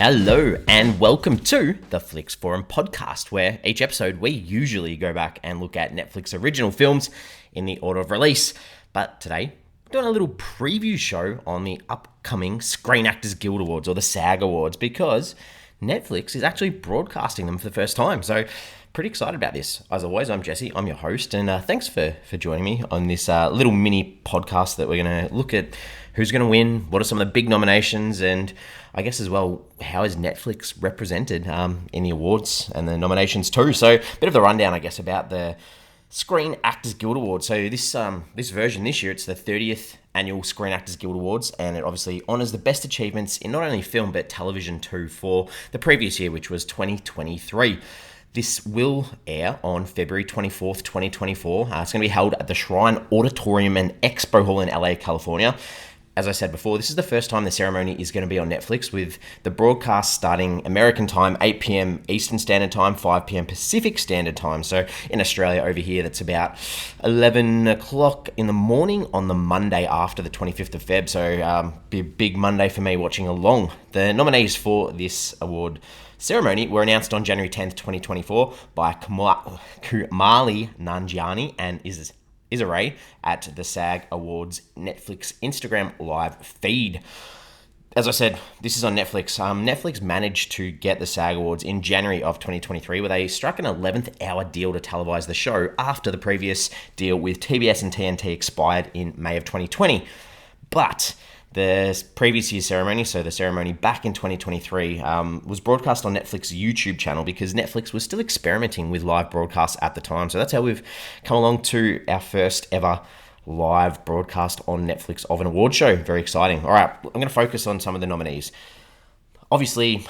Hello and welcome to the Flix Forum podcast, where each episode we usually go back and look at Netflix original films in the order of release. But today, we're doing a little preview show on the upcoming Screen Actors Guild Awards, or the SAG Awards, because Netflix is actually broadcasting them for the first time. So pretty excited about this. As always, I'm Jesse, I'm your host, and thanks for joining me on this little mini podcast that we're going to look at who's going to win, what are some of the big nominations, and I guess as well, how is Netflix represented in the awards and the nominations too. So a bit of the rundown, I guess, about the Screen Actors Guild Awards. So this version this year, it's the 30th annual Screen Actors Guild Awards, and it obviously honours the best achievements in not only film but television too for the previous year, which was 2023. This will air on February 24th, 2024. It's going to be held at the Shrine Auditorium and Expo Hall in LA, California. As I said before, this is the first time the ceremony is going to be on Netflix, with the broadcast starting American time, 8 p.m. Eastern Standard Time, 5 p.m. Pacific Standard Time. So in Australia over here, that's about 11 o'clock in the morning on the Monday after the 25th of Feb. So be a big Monday for me watching along. The nominees for this award ceremony were announced on January 10th, 2024 by Kumali Nanjiani and Issa Rae at the SAG Awards Netflix Instagram live feed. As I said, this is on Netflix. Netflix managed to get the SAG Awards in January of 2023, where they struck an 11th hour deal to televise the show after the previous deal with TBS and TNT expired in May of 2020. But the previous year's ceremony, so the ceremony back in 2023, was broadcast on Netflix's YouTube channel because Netflix was still experimenting with live broadcasts at the time. So that's how we've come along to our first ever live broadcast on Netflix of an award show. Very exciting. All right, I'm going to focus on some of the nominees. Obviously,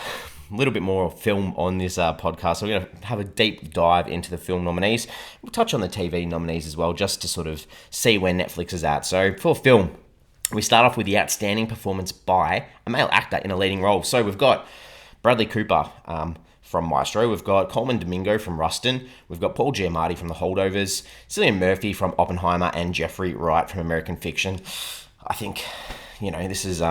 a little bit more film on this podcast, so we're going to have a deep dive into the film nominees. We'll touch on the TV nominees as well, just to sort of see where Netflix is at. So for film, we start off with the outstanding performance by a male actor in a leading role. So we've got Bradley Cooper from Maestro. We've got Coleman Domingo from Rustin. We've got Paul Giamatti from The Holdovers. Cillian Murphy from Oppenheimer, and Jeffrey Wright from American Fiction. I think, this is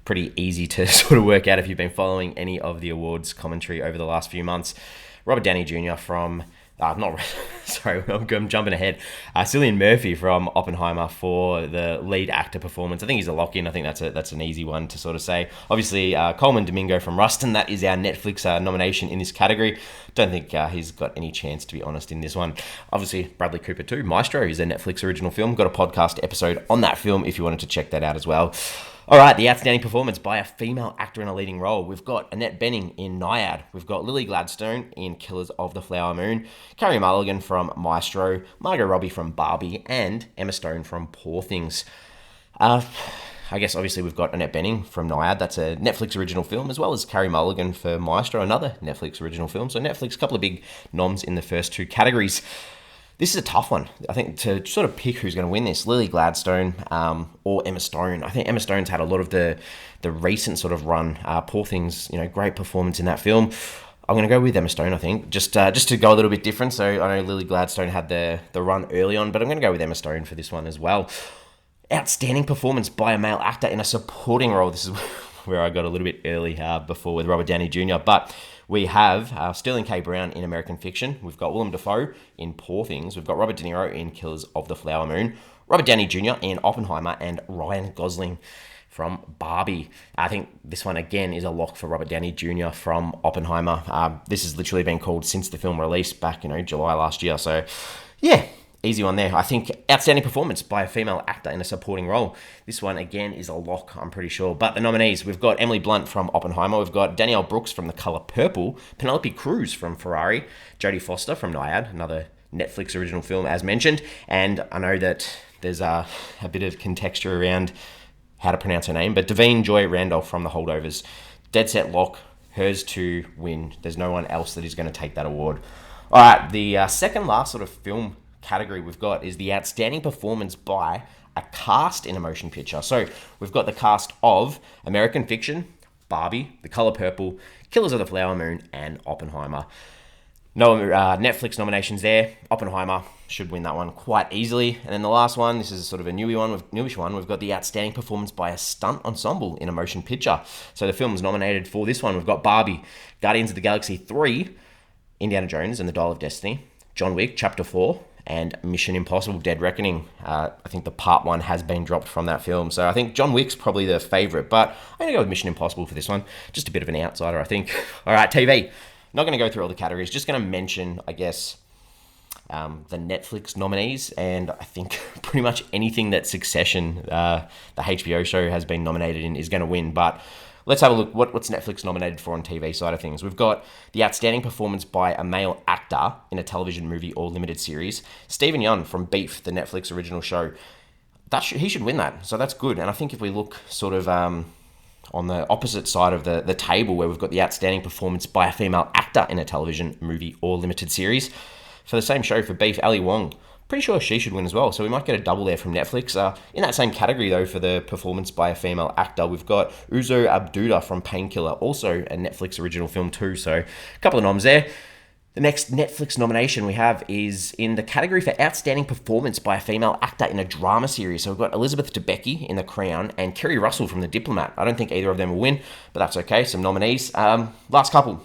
pretty easy to sort of work out if you've been following any of the awards commentary over the last few months. Robert Downey Jr. from... I'm jumping ahead. Cillian Murphy from Oppenheimer for the lead actor performance. I think he's a lock-in. I think that's an easy one to sort of say. Obviously, Coleman Domingo from Rustin, that is our Netflix nomination in this category. Don't think he's got any chance, to be honest, in this one. Obviously, Bradley Cooper too. Maestro is a Netflix original film. Got a podcast episode on that film if you wanted to check that out as well. All right, the outstanding performance by a female actor in a leading role. We've got Annette Bening in Nyad. We've got Lily Gladstone in Killers of the Flower Moon. Carey Mulligan from Maestro. Margot Robbie from Barbie. And Emma Stone from Poor Things. I guess obviously we've got Annette Bening from Nyad. That's a Netflix original film, as well as Carey Mulligan for Maestro, another Netflix original film. So Netflix, a couple of big noms in the first two categories. This is a tough one, I think, to sort of pick who's going to win this, Lily Gladstone or Emma Stone. I think Emma Stone's had a lot of the recent sort of run. Poor Things, great performance in that film. I'm going to go with Emma Stone, I think, just to go a little bit different. So I know Lily Gladstone had the run early on, but I'm going to go with Emma Stone for this one as well. Outstanding performance by a male actor in a supporting role. This is where I got a little bit early before with Robert Downey Jr., but we have Sterling K. Brown in American Fiction. We've got Willem Dafoe in Poor Things. We've got Robert De Niro in Killers of the Flower Moon. Robert Downey Jr. in Oppenheimer, and Ryan Gosling from Barbie. I think this one, again, is a lock for Robert Downey Jr. from Oppenheimer. This has literally been called since the film released back, July last year. So, yeah, easy one there. I think outstanding performance by a female actor in a supporting role. This one, again, is a lock, I'm pretty sure. But the nominees, we've got Emily Blunt from Oppenheimer. We've got Danielle Brooks from The Color Purple. Penelope Cruz from Ferrari. Jodie Foster from Nyad, another Netflix original film, as mentioned. And I know that there's a bit of contexture around how to pronounce her name, but Davine Joy Randolph from The Holdovers. Dead set lock, hers to win. There's no one else that is going to take that award. All right, the second last sort of film category we've got is the outstanding performance by a cast in a motion picture. So we've got the cast of American Fiction, Barbie, The Color Purple, Killers of the Flower Moon, and Oppenheimer. No Netflix nominations there. Oppenheimer, should win that one quite easily. And then the last one, this is sort of a newish one. We've got the outstanding performance by a stunt ensemble in a motion picture. So the films nominated for this one, we've got Barbie, Guardians of the Galaxy 3, Indiana Jones and the Dial of Destiny, John Wick Chapter 4, and Mission Impossible Dead Reckoning. I think the part 1 has been dropped from that film. So I think John Wick's probably the favourite, but I'm going to go with Mission Impossible for this one. Just a bit of an outsider, I think. All right, TV. Not going to go through all the categories. Just going to mention, I guess, the Netflix nominees, and I think pretty much anything that Succession, the HBO show, has been nominated in is going to win. But let's have a look. What's Netflix nominated for on TV side of things? We've got the outstanding performance by a male actor in a television, movie, or limited series. Stephen Yeun from Beef, the Netflix original show. He should win that, so that's good. And I think if we look sort of on the opposite side of the table, where we've got the outstanding performance by a female actor in a television, movie, or limited series, for the same show, for Beef, Ali Wong, pretty sure she should win as well. So we might get a double there from Netflix. In that same category, though, for the performance by a female actor, we've got Uzo Aduba from Painkiller, also a Netflix original film too. So a couple of noms there. The next Netflix nomination we have is in the category for outstanding performance by a female actor in a drama series. So we've got Elizabeth Debicki in The Crown and Kerry Russell from The Diplomat. I don't think either of them will win, but that's okay. Some nominees. Last couple.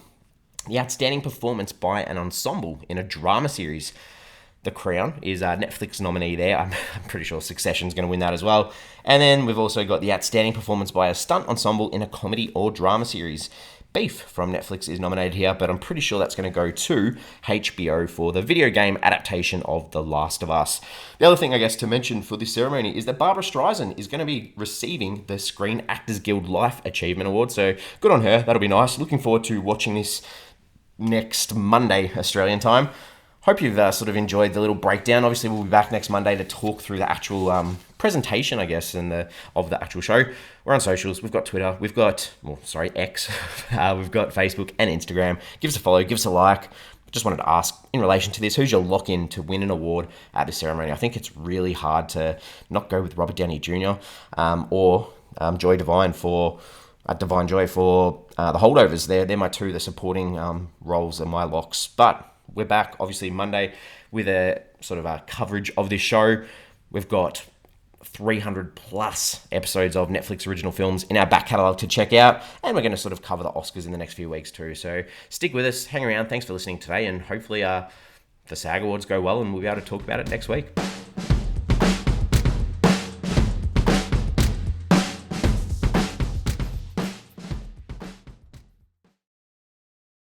The outstanding performance by an ensemble in a drama series. The Crown is a Netflix nominee there. I'm pretty sure Succession's going to win that as well. And then we've also got the outstanding performance by a stunt ensemble in a comedy or drama series. Beef from Netflix is nominated here, but I'm pretty sure that's going to go to HBO for the video game adaptation of The Last of Us. The other thing, I guess, to mention for this ceremony is that Barbara Streisand is going to be receiving the Screen Actors Guild Life Achievement Award, so good on her. That'll be nice. Looking forward to watching this next Monday, Australian time. Hope you've sort of enjoyed the little breakdown. Obviously, we'll be back next Monday to talk through the actual presentation, I guess, of the actual show. We're on socials. We've got Twitter. We've got, X. We've got Facebook and Instagram. Give us a follow. Give us a like. Just wanted to ask, in relation to this, who's your lock-in to win an award at this ceremony? I think it's really hard to not go with Robert Downey Jr. Or Joy Divine for... Divine Joy for The Holdovers. They're my two, the supporting roles are my locks. But we're back, obviously, Monday with a sort of a coverage of this show. We've got 300 plus episodes of Netflix original films in our back catalogue to check out. And we're going to sort of cover the Oscars in the next few weeks too. So stick with us, hang around. Thanks for listening today. And hopefully the SAG Awards go well and we'll be able to talk about it next week.